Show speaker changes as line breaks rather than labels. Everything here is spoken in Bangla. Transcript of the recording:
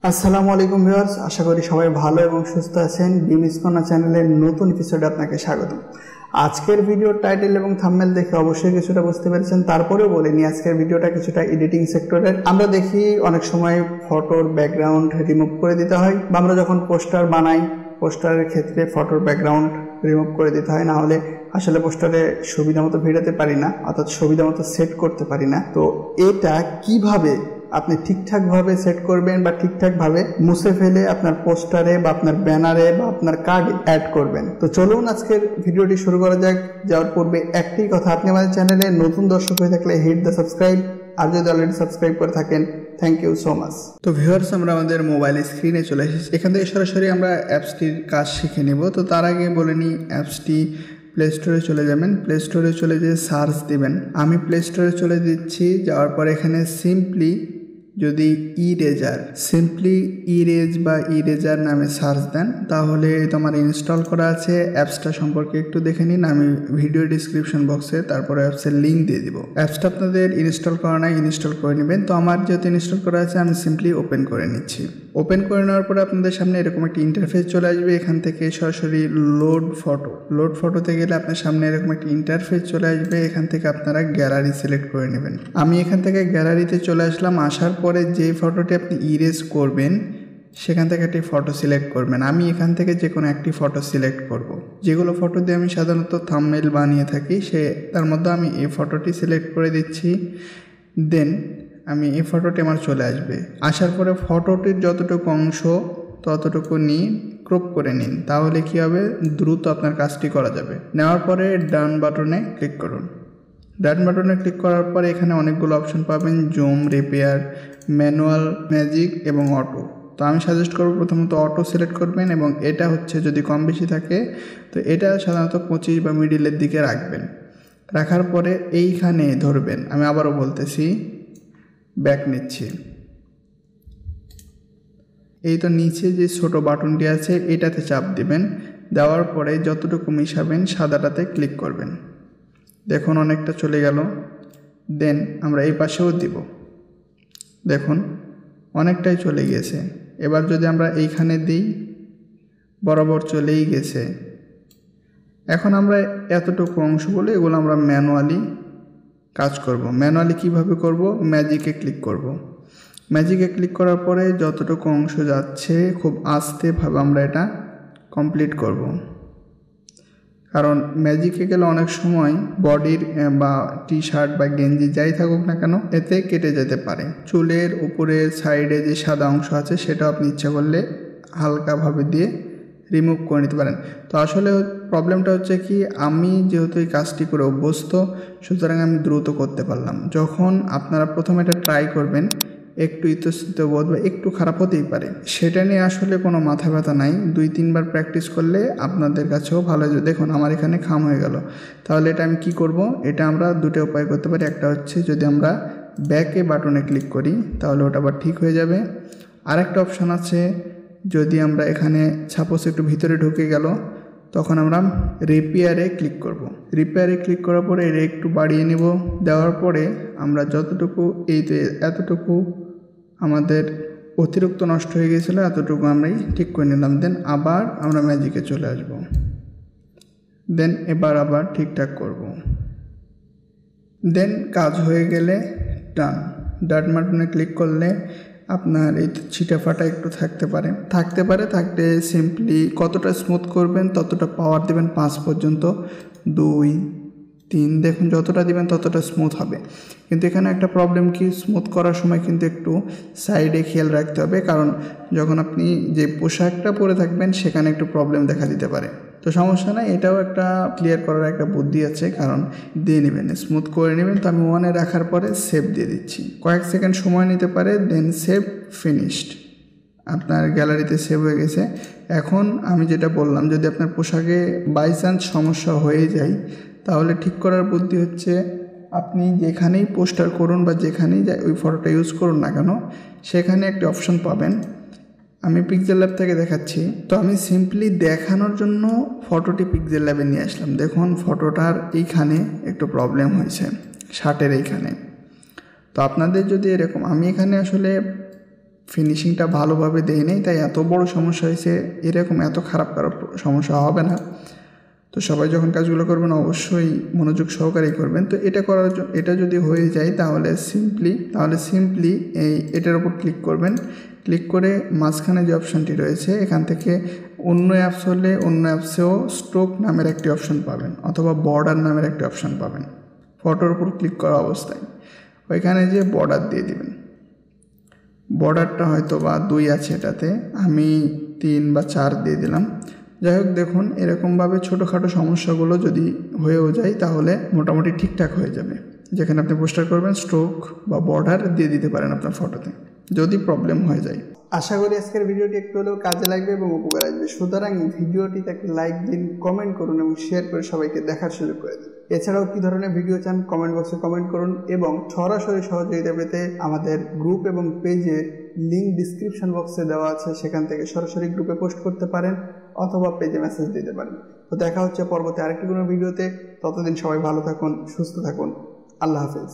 আসসালামু আলাইকুম ভিউয়ার্স, আশা করি সবাই ভালো এবং সুস্থ আছেন। বিমিস কর্নার চ্যানেলের নতুন এপিসোডে আপনাকে স্বাগত। আজকের ভিডিওর টাইটেল এবং থাম্বনেল দেখে অবশ্যই কিছুটা বুঝতে পেরেছেন। তারপরেও বলিনি, আজকের ভিডিওটা কিছুটা এডিটিং সেক্টরের। আমরা দেখি অনেক সময় ফটোর ব্যাকগ্রাউন্ড রিমুভ করে দিতে হয়, বা আমরা যখন পোস্টার বানাই পোস্টারের ক্ষেত্রে ফটোর ব্যাকগ্রাউন্ড রিমুভ করে দিতে হয়, না হলে আসলে পোস্টারে সুবিধা মতো ভিড়াতে পারি না, অর্থাৎ সুবিধা মতো সেট করতে পারি না। তো এটা কিভাবে আপনি ঠিকঠাকভাবে সেট করবেন বা ঠিকঠাকভাবে মুছে ফেলে আপনার পোস্টারে বা আপনার ব্যানারে বা আপনার কার্ডে অ্যাড করবেন। তো চলুন আজকের ভিডিওটি শুরু করা যাক। যাওয়ার পূর্বে একটি কথা, আপনি আমাদের চ্যানেলে নতুন দর্শক হয়ে থাকলে হিট দ্য সাবস্ক্রাইব, আর যদি অলরেডি সাবস্ক্রাইব করে থাকেন থ্যাংক ইউ সো মাচ। তো ভিউয়ার্স, আমরা আমাদের মোবাইল স্ক্রিনে চলে এসেছি। এখান থেকে সরাসরি আমরা অ্যাপসটির কাজ শিখে নেব। তো তার আগে বলে নিই, অ্যাপসটি প্লে স্টোরে চলে যাবেন। প্লে স্টোরে চলে যেয়ে সার্চ দিবেন। আমি প্লে স্টোরে চলে দিচ্ছি। যাওয়ার পর এখানে সিম্পলি যদি সিম্পলি ইরেজ বা ইরেজার নামে সার্চ দেন, তাহলে তোমার ইনস্টল করা আছে। অ্যাপসটা সম্পর্কে একটু দেখে নিন, আমি ভিডিও ডিসক্রিপশন বক্সে তারপরে অ্যাপসের লিঙ্ক দিয়ে দিব। অ্যাপসটা আপনাদের ইনস্টল করা নাই, ইনস্টল করে নেবেন। তো আমার যেহেতু ইনস্টল করা আছে, আমি সিম্পলি ওপেন করে নিচ্ছি। ওপেন করে নেওয়ার পরে আপনাদের সামনে এরকম একটা ইন্টারফেস চলে আসবে। এখান থেকে সরাসরি লোড ফটোতে গেলে আপনার সামনে এরকম একটা ইন্টারফেস চলে আসবে। এখান থেকে আপনারা গ্যালারি সিলেক্ট করে নেবেন। আমি এখান থেকে গ্যালারিতে চলে আসলাম। আসার পরে যে ফটোটি আপনি ইরেজ করবেন সেখান থেকে একটি ফটো সিলেক্ট করবেন। আমি এখান থেকে যে কোনো একটি ফটো সিলেক্ট করব। যেগুলো ফটো দিয়ে আমি সাধারণত থাম্বনেল বানিয়ে থাকি, তার মধ্যে আমি এই ফটোটি সিলেক্ট করে দিচ্ছি। দেন আমি এই ফটোটি আমার চলে আসবে। আসার পরে ফটোটির যতটুকু অংশ ততটুকু নিয়ে ক্রপ করে নিন, তাহলে কি হবে, দ্রুত আপনার কাজটি করা যাবে। নেওয়ার পরে ডান বাটনে ক্লিক করুন। ডান বাটনে ক্লিক করার পরে এখানে অনেকগুলো অপশন পাবেন, জুম, রিপেয়ার, ম্যানুয়াল, ম্যাজিক এবং অটো। তো আমি সাজেস্ট করব প্রথমত অটো সিলেক্ট করবেন, এবং এটা হচ্ছে যদি কম বেশি থাকে তো এটা সাধারণত 25 বা মিডিলের দিকে রাখবেন। রাখার পরে এইখানে ধরবেন। আমি আবারও বলতেছি, ব্যাক নিচ্ছি। এই তো নিচে যে ছোট বাটনটি আছে এটাতে চাপ দিবেন। দেওয়ার পরে যতটুকু মিশাবেন সাদাটাতে ক্লিক করবেন। দেখুন অনেকটা চলে গেল। দেন আমরা এই পাশেও দিব। দেখুন অনেকটাই চলে গেছে। এবার যদি আমরা এইখানে দিই, বরাবর চলেই গেছে। এখন আমরা এতটুকু অংশগুলো এগুলো আমরা ম্যানুয়ালি কাজ করব। ম্যানুয়ালি কিভাবে করব, ম্যাজিকে ক্লিক করব। ম্যাজিকে ক্লিক করার পরে যতটুকু অংশ যাচ্ছে খুব আস্তেভাবে আমরা এটা কমপ্লিট করব। কারণ ম্যাজিকে গেলে অনেক সময় বডির বা টি শার্ট বা গেঞ্জি যাই থাকুক না কেন এতে কেটে যেতে পারে। চুলের উপরের সাইডে যে সাদা অংশ আছে সেটাও আপনি ইচ্ছা করলে হালকাভাবে দিয়ে রিমুভ করে নিতে পারেন। তো আসলে প্রবলেমটা হচ্ছে কি, আমি যেহেতু এই কাজটি করে অভ্যস্ত, সুতরাং আমি দ্রুত করতে পারলাম। যখন আপনারা প্রথমে এটা ট্রাই করবেন, একটু ইতস্তত বোধ বা একটু খারাপ হতেই পারে, সেটা নিয়ে আসলে কোনো মাথা ব্যথা নাই। 2-3 বার প্র্যাকটিস করলে আপনাদের কাছেও ভালো হবে। দেখুন আমার এখানে খাম হয়ে গেল। তাহলে এটা আমি কি করব, এটা আমরা দুটো উপায় করতে পারি। একটা হচ্ছে যদি আমরা ব্যাকে বাটনে ক্লিক করি তাহলে ওটা আবার ঠিক হয়ে যাবে। আরেকটা অপশান আছে, যদি আমরা এখানে সাপোজ একটু ভিতরে ঢুকে গেল, তখন আমরা রিপেয়ারে ক্লিক করব। রিপেয়ারে ক্লিক করার পরে এটা একটু বাড়িয়ে নেব। দেওয়ার পরে আমরা যতটুকু এতটুকু আমাদের অতিরিক্ত নষ্ট হয়ে গিয়েছিল এতটুকু আমরাই ঠিক করে নিলাম। দেন আবার আমরা ম্যাজিকে চলে আসব। দেন এবার আবার ঠিকঠাক করব। দেন কাজ হয়ে গেলে ডান বাটনে ক্লিক করলে আপনার এই ছিটা ফাটা একটু থাকতে পারে। সিম্পলি কতটা স্মুথ করবেন ততটা পাওয়ার দেবেন 5 পর্যন্ত, 2, 3, দেখুন যতটা দিবেন ততটা স্মুথ হবে। কিন্তু এখানে একটা প্রবলেম কি, স্মুথ করার সময় কিন্তু একটু সাইডে খেয়াল রাখতে হবে, কারণ যখন আপনি যে পোশাকটা পরে থাকবেন সেখানে একটু প্রবলেম দেখা দিতে পারে। তো সমস্যা নাই, এটাও একটা ক্লিয়ার করার একটা বুদ্ধি আছে, কারণ দিয়ে নেবেন, স্মুথ করে নেবেন। তো আমি 1-এ রাখার পরে সেভ দিয়ে দিচ্ছি। কয়েক সেকেন্ড সময় নিতে পারে। দেন সেভ, ফিনিশড, আপনার গ্যালারিতে সেভ হয়ে গেছে। এখন আমি যেটা বললাম, যদি আপনার পোশাকে বাই চান্স সমস্যা হয়ে যায় তাহলে ঠিক করার বুদ্ধি হচ্ছে, আপনি যেখানেই পোস্টার করুন বা যেখানেই ওই ফটোটা ইউজ করুন না কেন, সেখানে একটা অপশন পাবেন। আমি পিক্সেল ল্যাব থেকে দেখাচ্ছি। তো আমি সিম্পলি দেখানোর জন্য ফটোটি পিক্সেল ল্যাবে নিয়ে আসলাম। দেখুন ফটোটার এইখানে একটু প্রবলেম হয়েছে, শার্টের এইখানে। তো আপনাদের যদি এরকম, আমি এখানে আসলে ফিনিশিংটা ভালোভাবে দেয় নেই, তাই এত বড় সমস্যা হয়েছে। এরকম এত খারাপ সমস্যা হবে না। তো সবাই যখন কাজগুলো করবেন অবশ্যই মনোযোগ সহকারে করবেন। তো এটা করার জন্য, এটা যদি হয়ে যায় তাহলে সিম্পলি এটার উপর ক্লিক করবেন। ক্লিক করে মাঝখানে যে অপশানটি রয়েছে এখান থেকে অন্য অ্যাপস হলে অন্য অ্যাপসেও স্ট্রোক নামের একটি অপশান পাবেন, অথবা বর্ডার নামের একটি অপশান পাবেন। ফটোর উপর ক্লিক করা অবস্থায় ওইখানে যে বর্ডার দিয়ে দিবেন। বর্ডারটা হয়তো বা 2 আছে, এটাতে আমি 3 বা 4 দিয়ে দিলাম। যাই হোক, দেখুন এরকমভাবে ছোটোখাটো সমস্যাগুলো যদি হয়েও যায় তাহলে মোটামুটি ঠিকঠাক হয়ে যাবে। যেখানে আপনি পোস্টার করবেন স্ট্রোক বা বর্ডার দিয়ে দিতে পারেন আপনার ফটোতে, যদি প্রবলেম হয়ে যায়। আশা করি আজকের ভিডিওটি একটু হলেও কাজে লাগবে এবং উপকার আসবে। সুতরাং ভিডিওটিতে একটা লাইক দিন, কমেন্ট করুন এবং শেয়ার করে সবাইকে দেখার সুযোগ করে দিন। এছাড়াও কী ধরনের ভিডিও চান কমেন্ট বক্সে কমেন্ট করুন, এবং সরাসরি সহযোগিতা পেতে আমাদের গ্রুপ এবং পেজের লিঙ্ক ডিসক্রিপশন বক্সে দেওয়া আছে, সেখান থেকে সরাসরি গ্রুপে পোস্ট করতে পারেন অথবা পেজে মেসেজ দিতে পারেন। তো দেখা হচ্ছে পরবর্তী আরেকটি কোনো ভিডিওতে। ততদিন সবাই ভালো থাকুন, সুস্থ থাকুন। আল্লাহ হাফেজ।